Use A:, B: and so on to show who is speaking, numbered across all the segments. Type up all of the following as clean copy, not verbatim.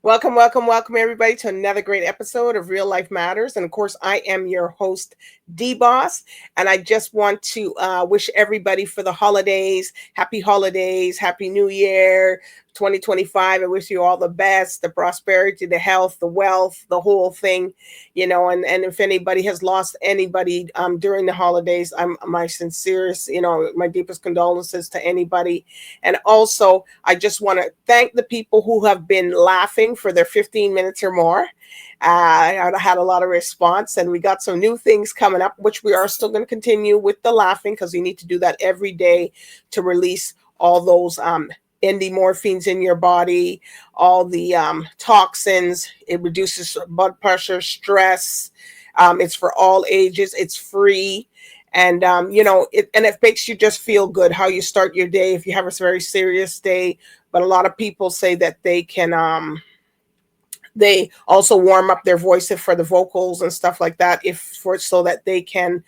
A: Welcome, welcome, welcome, everybody, to another great episode of Real Life Matters. And of course, I am your host, DBoss. And I just want to wish everybody for the holidays, happy New Year 2025. I wish you all the best, the prosperity, the health, the wealth, the whole thing, and if anybody has lost anybody during the holidays, my sincerest, my deepest condolences to anybody. And also, I just want to thank the people who have been laughing for their 15 minutes or more. I had a lot of response, and we got some new things coming up, which we are still going to continue with the laughing, because we need to do that every day to release all those endorphins in your body, all the toxins. It reduces blood pressure, stress. It's for all ages. It's free. And it makes you just feel good how you start your day if you have a very serious day. But a lot of people say that they also warm up their voice for the vocals and stuff like that, so that they can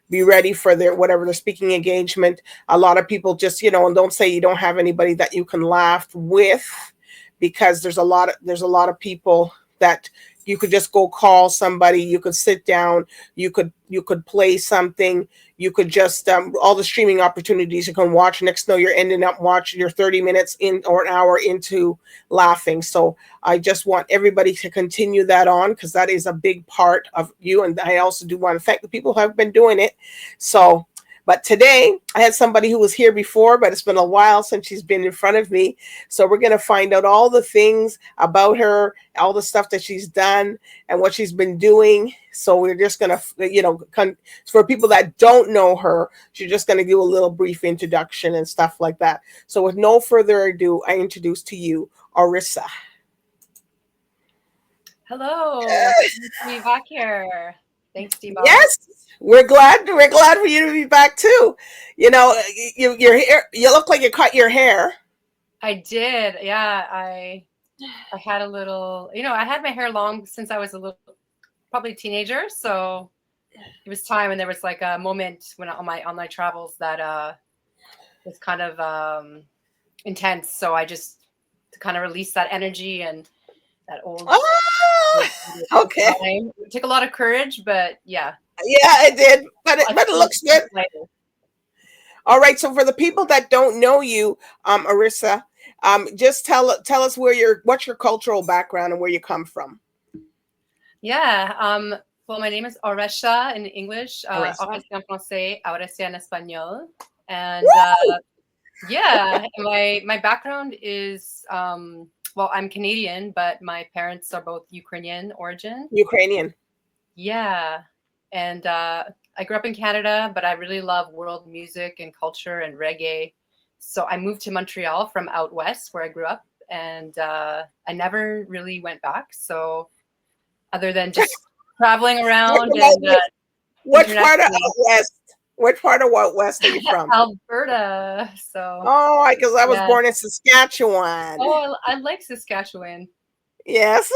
A: be ready for their whatever the speaking engagement. A lot of people just, and don't say you don't have anybody that you can laugh with, because there's a lot of people that you could just go call somebody, you could sit down, you could play something, you could just all the streaming opportunities you can watch. Next thing you're ending up watching your 30 minutes in or an hour into laughing. So I just want everybody to continue that on, because that is a big part of you. And I also do want to thank the people who have been doing it. So, but today I had somebody who was here before, but it's been a while since she's been in front of me. So we're going to find out all the things about her, all the stuff that she's done and what she's been doing. So we're just going to, for people that don't know her, she's just going to do a little brief introduction and stuff like that. So with no further ado, I introduce to you AURESIA.
B: Hello, nice to be back here. Thanks, DBoss.
A: Yes, we're glad for you to be back too. Your hair, you look like you cut your hair.
B: I did, yeah. I had a little, I had my hair long since I was probably a teenager. So it was time, and there was like a moment when on my travels that was kind of intense. So I just to kind of release that energy and that old.
A: Okay.
B: It took a lot of courage, but yeah.
A: Yeah, it did, but it looks good. All right. So for the people that don't know you, AURESIA, just tell us what's your cultural background and where you come from.
B: Yeah. Well, my name is AURESIA in English. AURESIA en français, AURESIA en español, and yeah, my background is well, I'm Canadian, but my parents are both Ukrainian origin.
A: Ukrainian.
B: Yeah. And I grew up in Canada, but I really love world music and culture and reggae. So I moved to Montreal from out west where I grew up, and I never really went back. So other than just traveling around.
A: What part of out west? What part of out west are you from?
B: Alberta. So.
A: Oh, because I was born in Saskatchewan.
B: Oh, I like Saskatchewan.
A: Yes.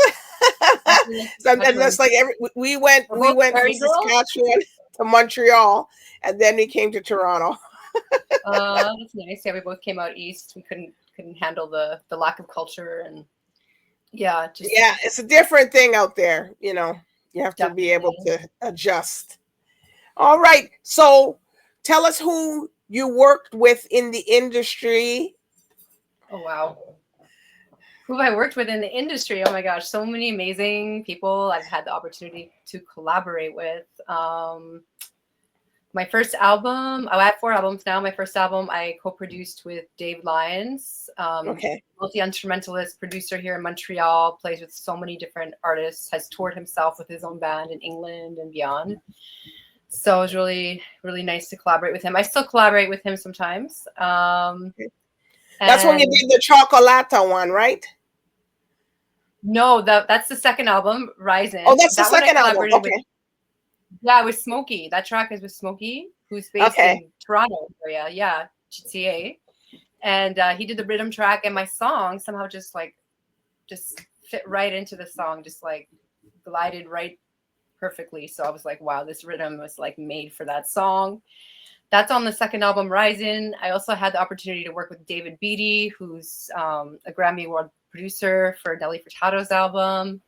A: So that's like we went from Saskatchewan to Montreal, and then we came to Toronto.
B: That's nice. Yeah, we both came out east. We couldn't handle the lack of culture, and it's
A: a different thing out there. You have to be able to adjust. All right. So tell us who you worked with in the industry.
B: Oh, wow. Who have I worked with in the industry? Oh, my gosh. So many amazing people I've had the opportunity to collaborate with. My first album, I have 4 albums now. My first album I co-produced with Dave Lyons, multi-instrumentalist producer here in Montreal, plays with so many different artists, has toured himself with his own band in England and beyond. So it was really, really nice to collaborate with him. I still collaborate with him sometimes.
A: That's when you did the Chocolata one, right?
B: No, that's the second album, Rising.
A: Oh, that's the second album. Okay.
B: With Smokey. That track is with Smokey, who's based in Toronto area. Yeah, GTA. And he did the rhythm track, and my song somehow just fit right into the song, just like glided right perfectly. So I was like, wow, this rhythm was like made for that song. That's on the second album, Rising. I also had the opportunity to work with David Beatty, who's a Grammy producer for Nelly Furtado's album.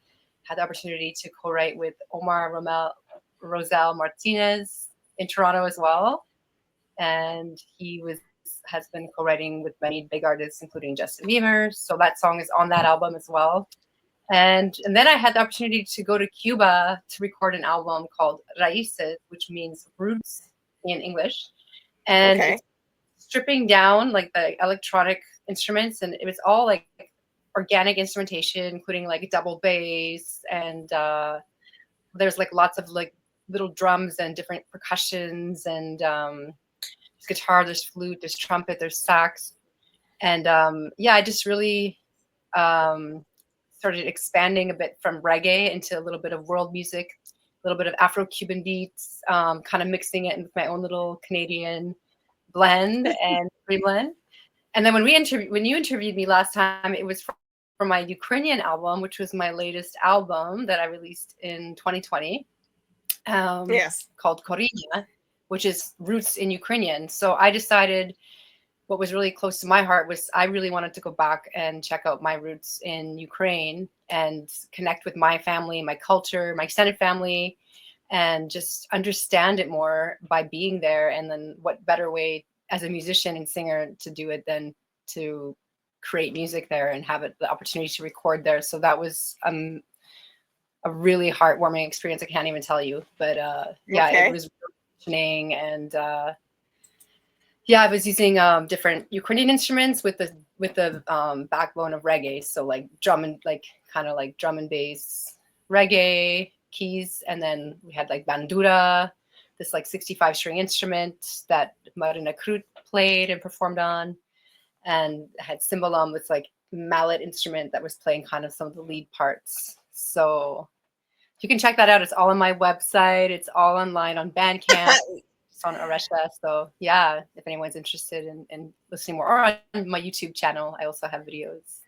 B: Had the opportunity to co-write with Omar Rosel Martinez in Toronto as well. And he has been co-writing with many big artists, including Justin Bieber. So that song is on that album as well. And then I had the opportunity to go to Cuba to record an album called Raíces, which means roots in English. And it's stripping down like the electronic instruments, and it was all like organic instrumentation, including like double bass, and there's like lots of like little drums and different percussions, and there's guitar, there's flute, there's trumpet, there's sax. And I just really started expanding a bit from reggae into a little bit of world music, a little bit of Afro-Cuban beats, kind of mixing it with my own little Canadian blend and blend. And then when you interviewed me last time, it was for my Ukrainian album, which was my latest album that I released in 2020. Called Korynia, which is roots in Ukrainian. So I decided what was really close to my heart was I really wanted to go back and check out my roots in Ukraine and connect with my family, my culture, my extended family, and just understand it more by being there. And then what better way as a musician and singer to do it than to create music there and have the opportunity to record there. So that was a really heartwarming experience. I can't even tell you, but it was functioning. And I was using different Ukrainian instruments with the backbone of reggae. So like drum and bass reggae keys, and then we had like bandura, this like 65 string instrument that Marina Krut played and performed on, and had cymbalum with like mallet instrument that was playing kind of some of the lead parts. So you can check that out. It's all on my website. It's all online on Bandcamp. It's on AURESIA. So yeah, if anyone's interested in listening more, or on my YouTube channel, I also have videos.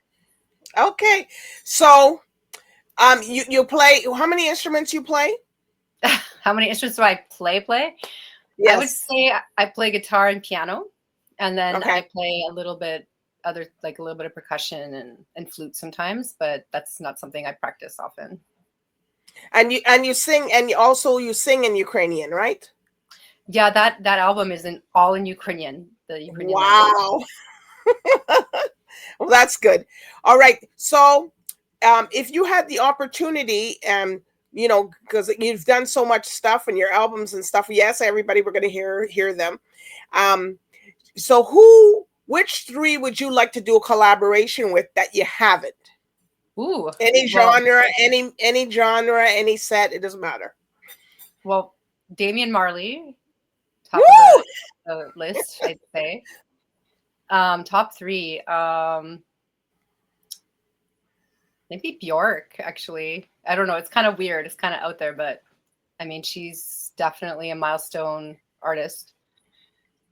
A: Okay. So you play, how many instruments you play?
B: How many instruments do I play? Yes. I would say I play guitar and piano, and then I play a little bit of percussion and flute sometimes, but that's not something I practice often.
A: And you sing, and you sing in Ukrainian, right?
B: Yeah, that album is all in Ukrainian. The Ukrainian
A: wow. Well, that's good. All right. So if you had the opportunity, because you've done so much stuff and your albums and stuff, yes, everybody, we're going to hear them. So which three would you like to do a collaboration with that you haven't?
B: Ooh.
A: Any genre, any genre, any set, it doesn't matter.
B: Well, Damian Marley, top of the list, I'd say. Top three, maybe Bjork, actually. I don't know. It's kind of weird. It's kind of out there, but I mean, she's definitely a milestone artist.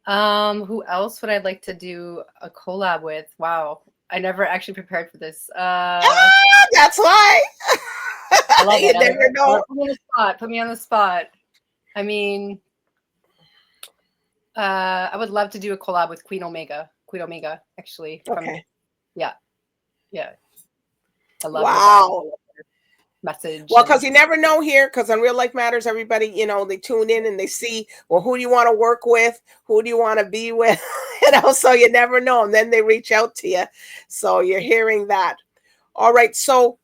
B: Who else would I like to do a collab with? Wow. I never actually prepared for this.
A: That's why.
B: I love it.
A: You never know.
B: Put me on the spot. I mean, I would love to do a collab with Queen Omega, actually. Yeah. I love her message.
A: Well, because you never know here, because on Real Life Matters, everybody, they tune in and they see, well, who do you want to work with? Who do you want to be with? So you never know. And then they reach out to you. So you're hearing that. All right. So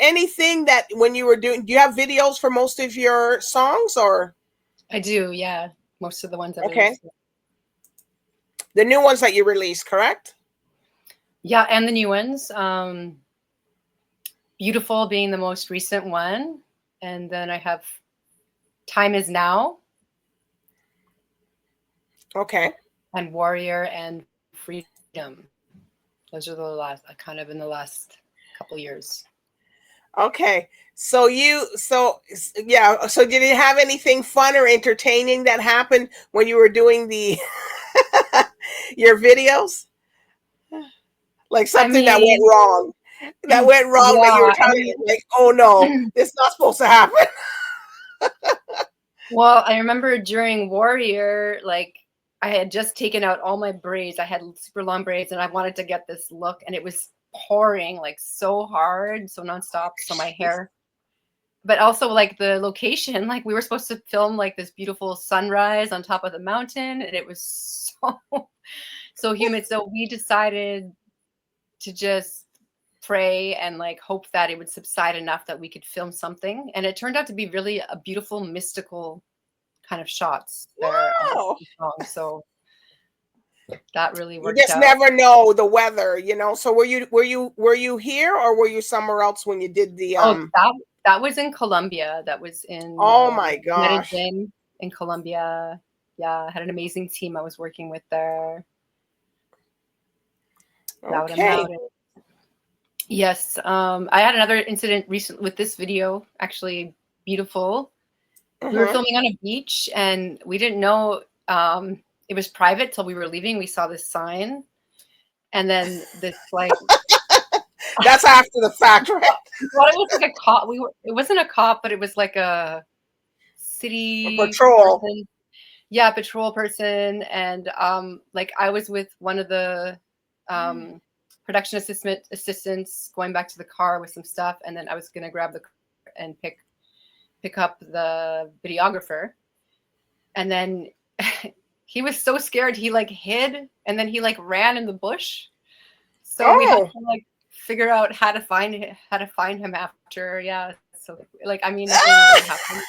A: anything that when you were doing, do you have videos for most of your songs or?
B: I do. Yeah. Most of the ones.
A: The new ones that you released, correct?
B: Yeah. And the new ones. Beautiful being the most recent one. And then I have Time Is Now.
A: Okay.
B: And Warrior and Freedom. Those are the last, in the last couple years.
A: Okay. So did you have anything fun or entertaining that happened when you were doing your videos? Like something that went wrong. That went wrong when you were telling me, like, oh no, this is not supposed to happen.
B: Well, I remember during Warrior, like I had just taken out all my braids. I had super long braids and I wanted to get this look, and it was pouring like so hard, so nonstop. So my hair, but also like the location, like we were supposed to film like this beautiful sunrise on top of the mountain, and it was so humid. So we decided to just pray and like hope that it would subside enough that we could film something. And it turned out to be really a beautiful, mystical kind of shots there.
A: Wow.
B: So that really worked
A: You just
B: out.
A: never know the weather, you know. So were you here, or were you somewhere else when you did the
B: That was in Colombia. That was in
A: Oh my gosh.
B: Medellin in Colombia. Yeah, I had an amazing team I was working with there.
A: Okay.
B: Yes. I had another incident recently with this video, actually beautiful. We were filming on a beach and we didn't know it was private till we were leaving. We saw this sign, and then this like
A: that's after the fact, right?
B: Well, it was like a cop. It wasn't a cop, but it was like a city
A: patrol.
B: person. Yeah, patrol person. And like I was with one of the production assistants going back to the car with some stuff, and then I was gonna grab the car and pick up the videographer. And then he was so scared he like hid, and then he like ran in the bush. So we had to like figure out how to find him after. Yeah. So like, I mean, nothing really happened.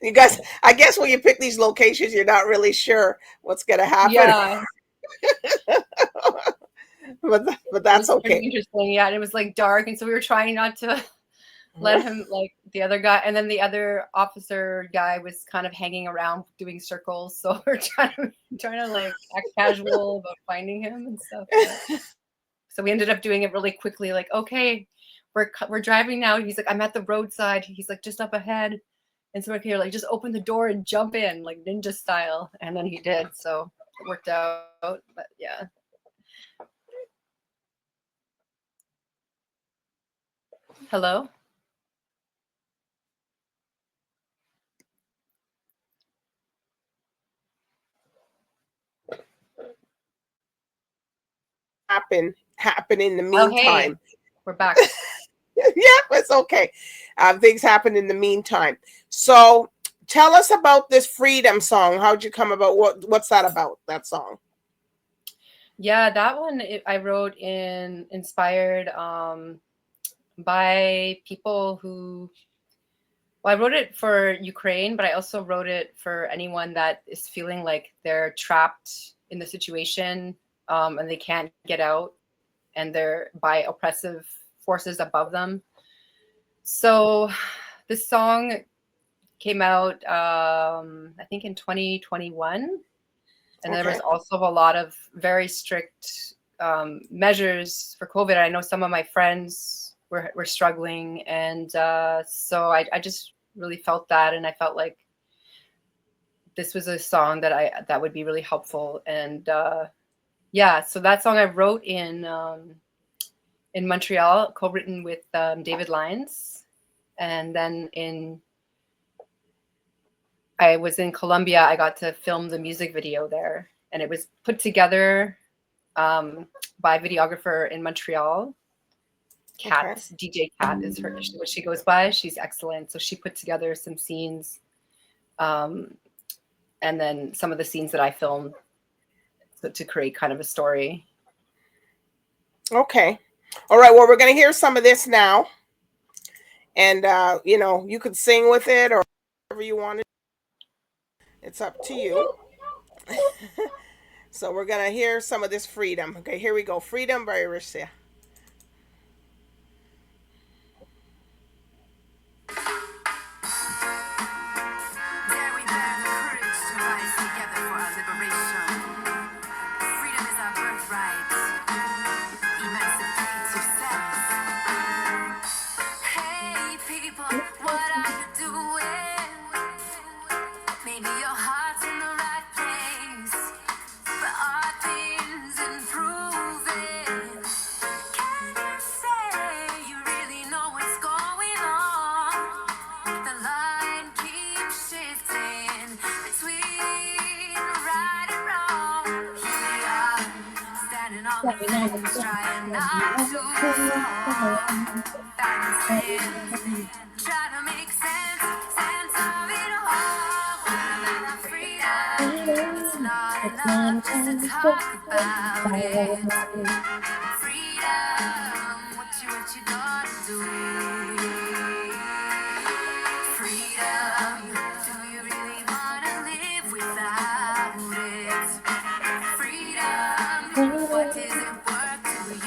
A: You guys, I guess when you pick these locations, you're not really sure what's gonna happen.
B: Yeah.
A: but that's okay.
B: Interesting. Yeah. And it was like dark, and so we were trying not to let him, like the other guy, and then the other officer guy was kind of hanging around doing circles. So we're trying to like act casual about finding him and stuff. Yeah. So we ended up doing it really quickly. Like, okay, we're driving now. He's like, I'm at the roadside. He's like, just up ahead. And so we're here, like, just open the door and jump in, like ninja style. And then he did. So it worked out. But yeah. Hello?
A: Happen in the meantime.
B: Oh, hey, we're back.
A: Yeah, it's okay. Things happen in the meantime. So tell us about this Freedom song. How'd you come about? What's that about, that song?
B: Yeah, that one I wrote inspired by people who, well, I wrote it for Ukraine, but I also wrote it for anyone that is feeling like they're trapped in the situation and they can't get out, and they're by oppressive forces above them. So this song came out, I think in 2021. And there was also a lot of very strict measures for COVID. I know some of my friends were struggling. And so I just really felt that. And I felt like this was a song that would be really helpful. And yeah, so that song I wrote in Montreal, co-written with David Lyons. And then I was in Colombia. I got to film the music video there, and it was put together by a videographer in Montreal. DJ Cat is what she goes by. She's excellent. So she put together some scenes, and then some of the scenes that I filmed to create kind of a story.
A: Okay. All right. Well, we're going to hear some of this now. And, you could sing with it or whatever you want to. It's up to you. So we're going to hear some of this Freedom. Okay, here we go. Freedom by AURESIA.
C: things, trying not to fall, balancing, trying to make sense of it all. About freedom, it's not enough just to talk about it. Freedom, what you gonna do? Freedom, do you really wanna live without it? Freedom, what does it work to you?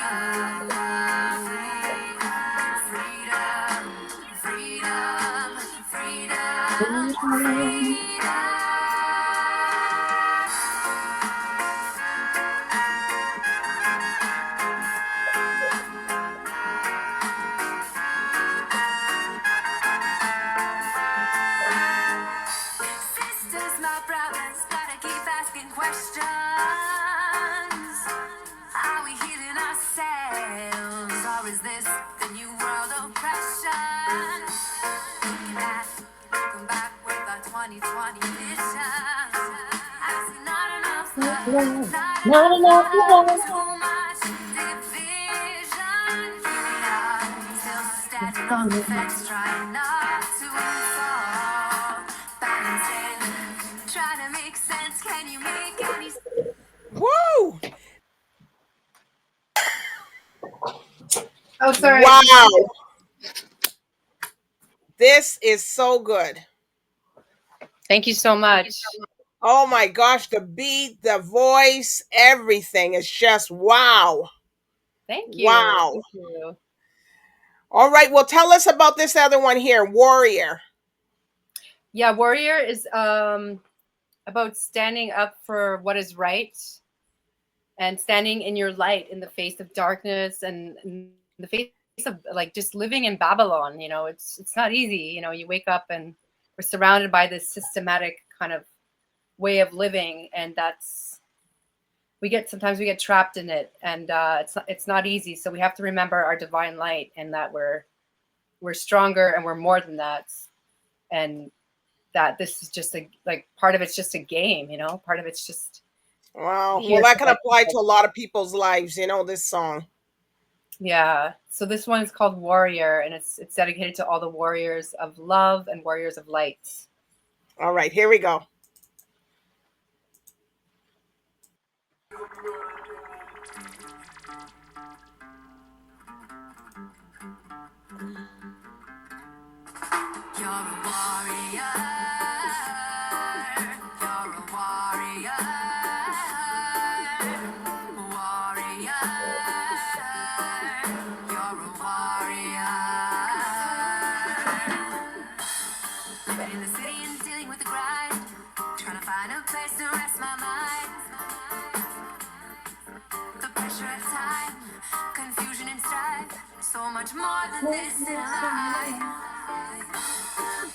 C: Freedom, freedom, freedom, freedom. Sisters, my brothers, gotta keep asking questions. Are we healing ourselves, or is this the new world oppression? Looking back, looking back with our 2020 vision. I see not enough love, not enough love, too much division. Here we are, still standing on the fence, trying not to fall. Balancing, trying to make sense. Can you make any sense?
A: Woo!
B: Oh, sorry.
A: Wow. This is so good.
B: Thank you so much.
A: Oh my gosh, the beat, the voice, everything is just wow.
B: Thank you.
A: Wow.
B: Thank you.
A: All right, well, tell us about this other one here, Warrior.
B: Yeah, Warrior is about standing up for what is right and standing in your light in the face of darkness and in the face of like just living in Babylon. You know, it's not easy. You know, you wake up and we're surrounded by this systematic kind of way of living, and sometimes we get trapped in it, and it's not easy. So we have to remember our divine light, and that we're stronger and we're more than that, and that this is just like part of it's just a game, you know, part of it's just
A: Wow. Well, that can apply to a lot of people's lives, you know, this song.
B: Yeah. So this one is called Warrior, and it's dedicated to all the warriors of love and warriors of light.
A: All right, here we go.
C: You're a warrior. You're a warrior. Warrior. You're a warrior. Living in the city and dealing with the grind. Trying to find a place to rest my mind. The pressure of time, confusion and strife. So much more than this in life.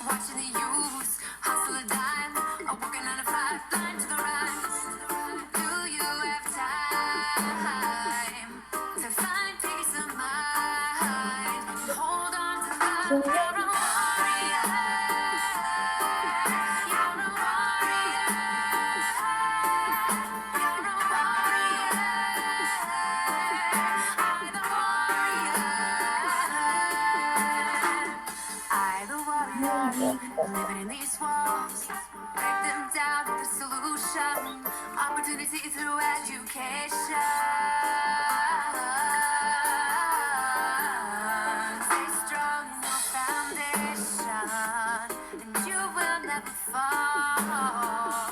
C: Watching the youths hustle a dime, working 9 to 5, blind to the rise. Do you have time to find peace of mind? Hold on to love. You're a warrior. You're a warrior. You're a warrior. I'm the warrior. Living in these walls, break them down with the solution. Opportunity through education. Stay strong in your foundation, and you will never fall.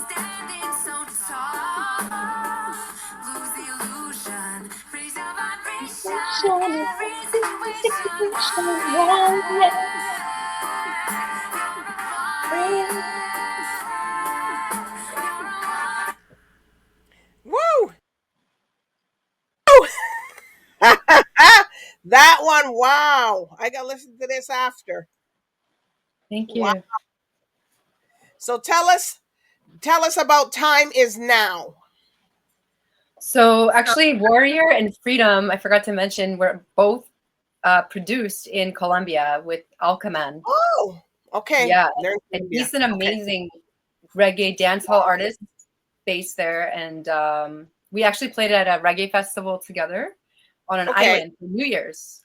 C: Standing so tall, lose the illusion. Raise your vibration in every situation.
A: Woo! That one, wow. I got to listen to this after.
B: Thank you.
A: Wow. So tell us about Time Is Now.
B: So actually, Warrior and Freedom, I forgot to mention, were both produced in Colombia with Alcaman.
A: Oh, okay.
B: Yeah, and he's an amazing reggae dancehall artist based there, and we actually played at a reggae festival together on an island for New Year's.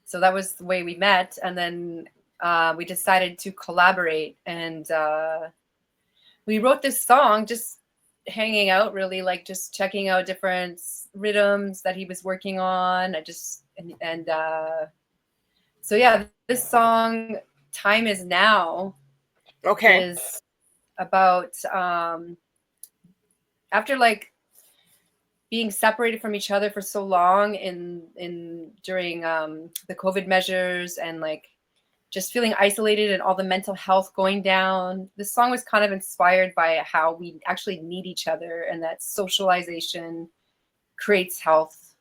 B: So that was the way we met. And then we decided to collaborate, and we wrote this song just hanging out, really, like just checking out different rhythms that he was working on. So yeah, this song, Time Is Now, is about after like being separated from each other for so long during the COVID measures, and like just feeling isolated and all the mental health going down. This song was kind of inspired by how we actually need each other, and that socialization creates health,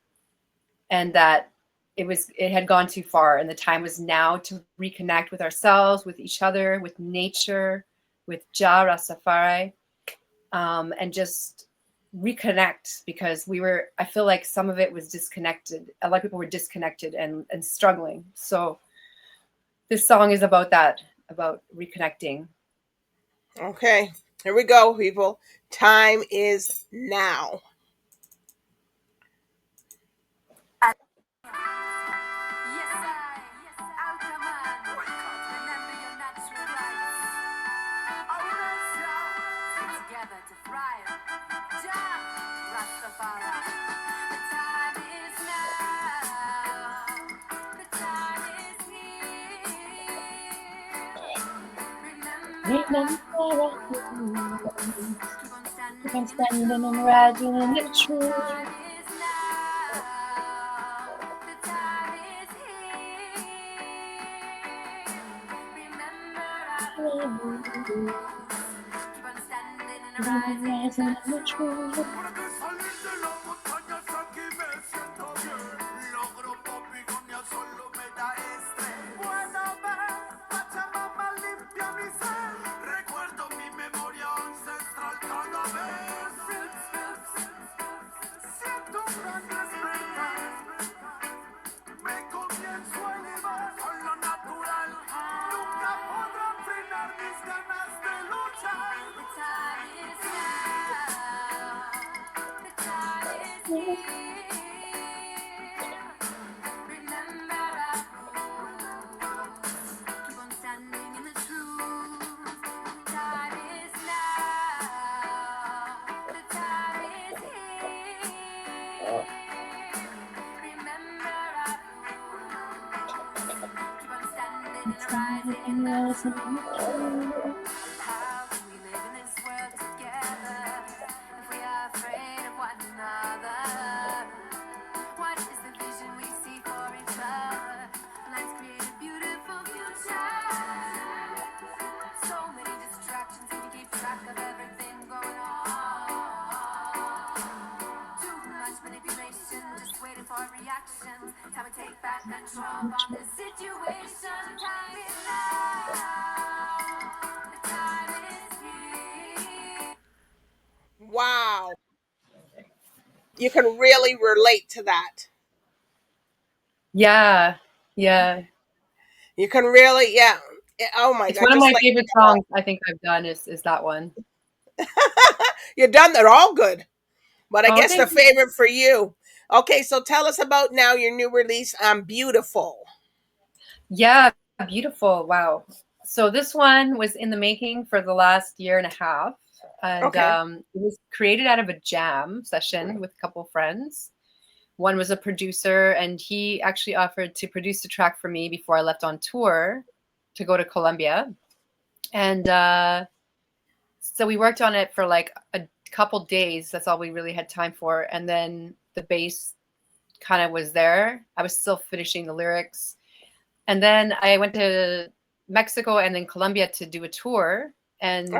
B: and that it had gone too far, and the time was now to reconnect with ourselves, with each other, with nature, with Jah Rastafari, and just reconnect, because I feel like some of it was disconnected. A lot of people were disconnected and struggling. So this song is about that, about reconnecting.
A: Okay, here we go, people. Time is now.
B: I'm standing and riding in the truth. Wow. You can really relate to that. Yeah. Yeah.
A: You can really, yeah. Oh my
B: It's
A: God.
B: one of
A: Just
B: my
A: like,
B: favorite songs I think I've done is that one.
A: you're done. They're all good. But I
B: Oh,
A: guess the
B: thank you.
A: favorite for you. Okay, so tell us about now your new release, Beautiful.
B: Yeah, beautiful. Wow. So this one was in the making for the last year and a half. And it was created out of a jam session with a couple of friends. One was a producer, and he actually offered to produce the track for me before I left on tour to go to Colombia. And so we worked on it for like a couple days. That's all we really had time for. And then the bass kind of was there. I was still finishing the lyrics. And then I went to Mexico and then Colombia to do a tour. And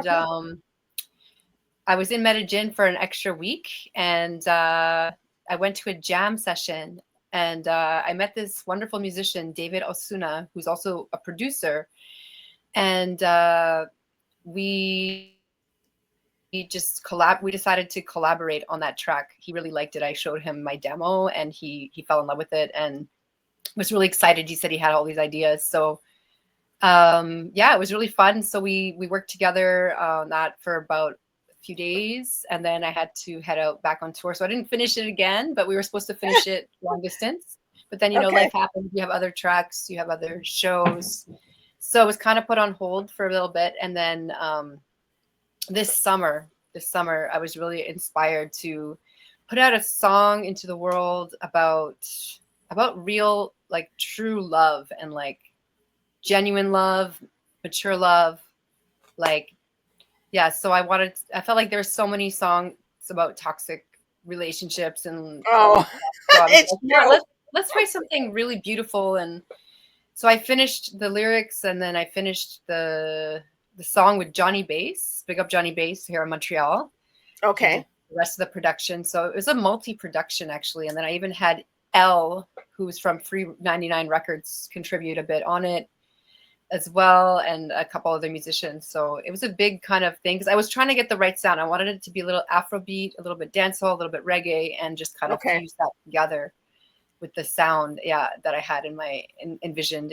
B: I was in Medellin for an extra week. And I went to a jam session. And I met this wonderful musician, David Osuna, who's also a producer. And we decided to collaborate on that track. He really liked it. I showed him my demo, and he fell in love with it and was really excited. He said he had all these ideas. So yeah, it was really fun. So we worked together on that for about few days, and then I had to head out back on tour. So I didn't finish it again, but we were supposed to finish it long distance. But then, you know, life happens. You have other tracks, you have other shows. So it was kind of put on hold for a little bit. And then this summer, I was really inspired to put out a song into the world about real, like, true love and like genuine love, mature love, like, yeah. So I felt like there's so many songs about toxic relationships and so
A: it's
B: like, yeah, let's write something really beautiful. And so I finished the lyrics, and then I finished the song with Johnny Bass. Big up Johnny Bass here in Montreal.
A: Okay.
B: The rest of the production. So it was a multi-production actually. And then I even had Elle, who's from Free 99 Records, contribute a bit on it as well, and a couple other musicians. So it was a big kind of thing because I was trying to get the right sound. I wanted it to be a little Afrobeat, a little bit dancehall, a little bit reggae, and just kind of fuse that together with the sound, that I had envisioned.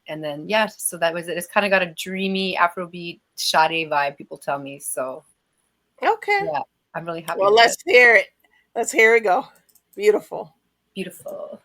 B: And then, so that was it. It's kind of got a dreamy Afrobeat, Sade vibe, people tell me. So, yeah, I'm really happy.
A: Well, let's hear it. Let's hear it go. Beautiful.
B: Beautiful.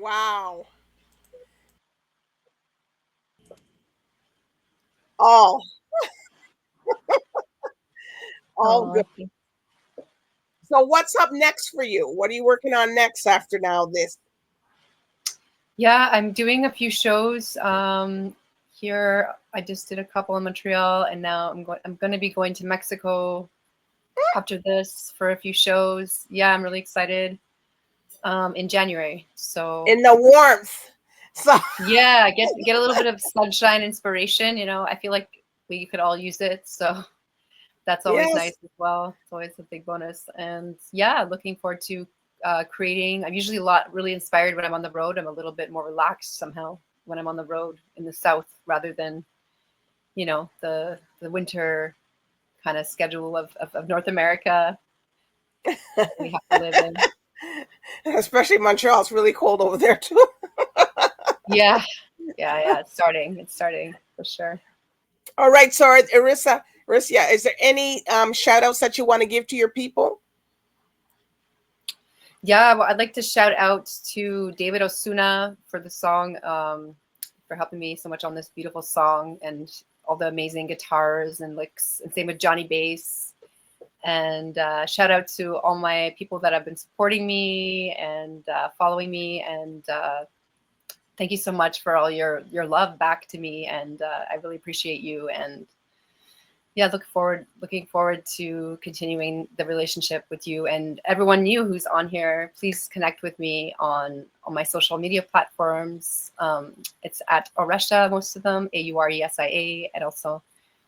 A: Wow. All good. So what's up next for you? What are you working on next after now this?
B: Yeah, I'm doing a few shows here. I just did a couple in Montreal, and now I'm going to be going to Mexico after this for a few shows. Yeah, I'm really excited. In January. So
A: in the warmth. So
B: yeah, get a little bit of sunshine inspiration. You know, I feel like we could all use it. So that's always nice as well. It's always a big bonus. And yeah, looking forward to creating. I'm usually really inspired when I'm on the road. I'm a little bit more relaxed somehow when I'm on the road in the South rather than, you know, the winter kind of schedule of North America we have to live in.
A: Especially Montreal, it's really cold over there too.
B: Yeah, it's starting for sure.
A: All right, so AURESIA, is there any shout outs that you want to give to your people?
B: Yeah, well, I'd like to shout out to David Osuna for the song, for helping me so much on this beautiful song, and all the amazing guitars and licks, and same with Johnny Bass. And shout out to all my people that have been supporting me and following me, and thank you so much for all your love back to me, and I really appreciate you. And yeah, looking forward to continuing the relationship with you and everyone new who's on here. Please connect with me on my social media platforms. It's at AURESIA, most of them, AURESIA, and also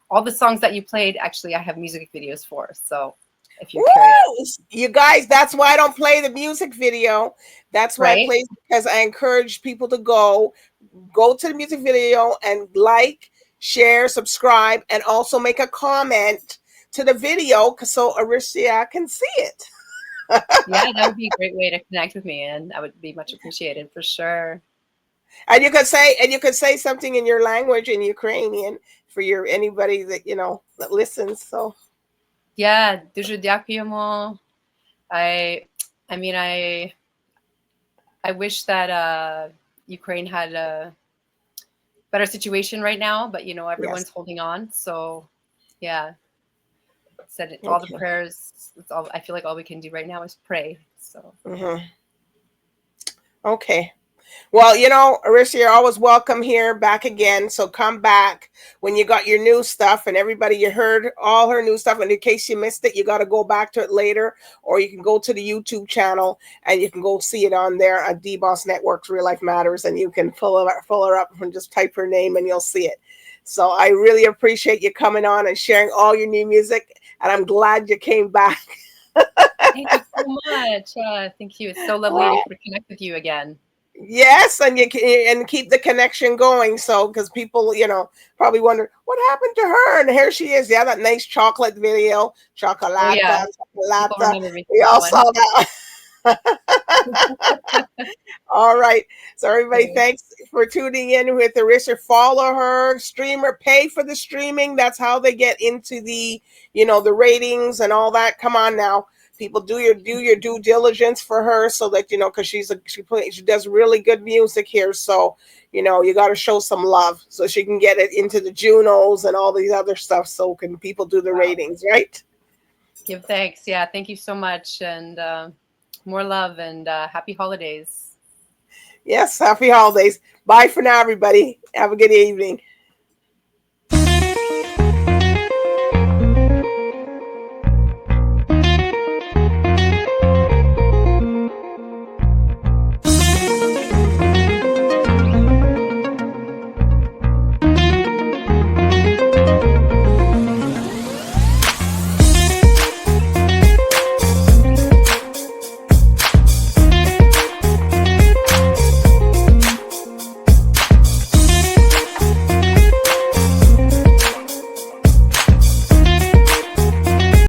B: all the songs that you played. Actually, I have music videos for. So if you're curious,
A: you guys, that's why I don't play the music video. That's why I play, because I encourage people to go to the music video and like, share, subscribe, and also make a comment to the video so AURESIA can see it.
B: Yeah, that would be a great way to connect with me, and that would be much appreciated for sure.
A: And you could say something in your language in Ukrainian for anybody that that listens. So
B: yeah, дуже дякуємо. I mean, I wish that Ukraine had a better situation right now, but everyone's holding on. So yeah, said all the prayers. It's all, I feel like all we can do right now is pray. So
A: okay. Well, AURESIA, you're always welcome here back again. So come back when you got your new stuff, and everybody, you heard all her new stuff. And in case you missed it, you got to go back to it later, or you can go to the YouTube channel and you can go see it on there at DBoss Networks, Real Life Matters, and you can pull her up and just type her name and you'll see it. So I really appreciate you coming on and sharing all your new music, and I'm glad you came back.
B: Thank you so much. Thank you. It's so lovely to connect with you again.
A: Yes, and you can keep the connection going. So, because people, probably wonder what happened to her, and here she is. Yeah, that nice chocolate video, chocolate.
B: Oh, yeah.
A: We all saw that. All right. So everybody, thanks for tuning in with AURESIA. Follow her, stream her, pay for the streaming. That's how they get into the, the ratings and all that. Come on now. People, do your due diligence for her, so that because she does really good music here. So you got to show some love so she can get it into the Junos and all these other stuff. So can people do the ratings, right?
B: Give thanks. Yeah, thank you so much, and more love, and happy holidays.
A: Yes, happy holidays. Bye for now, everybody. Have a good evening.